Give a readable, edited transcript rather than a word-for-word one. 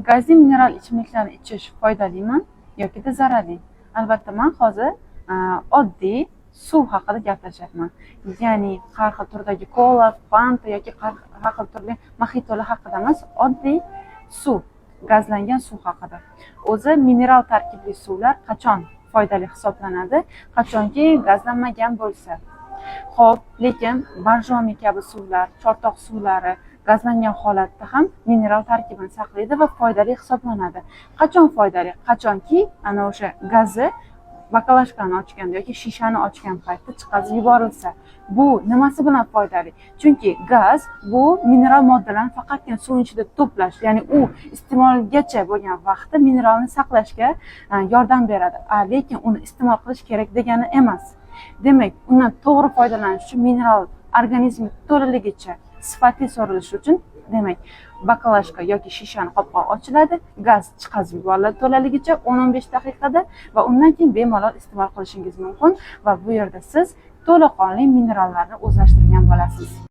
Gazli mineral ichimliklarni ichish foydalimi yoki zararli? Albatta, men hozir oddiy suv haqida gapirishyapman. Ya'ni har xil turdagi kola, fanta yoki har xil turli mojitolar haqida emas, oddiy suv, gazlangan suv haqida. O'zi mineral tarkibli suvlar qachon foydali hisoblanadi? Qachonki gazlanmagan bo'lsa. Xo'p, lekin borjomi kabi suvlar, chortoq suvlari gazlangan holatda ham mineral tarkibini saqlaydi va foydali hisoblanadi. Qachon foydali? Qachonki ana o'sha gazi bakalashkani ochganda yoki shishani ochgan paytda chiqazib yuborilsa. Bu nimasi bilan foydali? Chunki gaz bu mineral moddalarni faqatgina suv ichida to'plash, ya'ni u iste'molgacha bo'lgan vaqtda mineralni saqlashga yordam beradi. Lekin uni iste'mol qilish kerak degani emas. Demak, undan to'g'ri foydalanish uchun mineral organizm to'laligicha sifatli so'rilishi uchun, demak, bakalashka yoki shishani qopqog'i ochiladi, gaz chiqazib yuboriladi to'laligicha 10-15 daqiqada va undan keyin bemalol iste'mol qilishingiz mumkin va bu yerda siz to'laqonli minerallarni o'zlashtirgan bo'lasiz.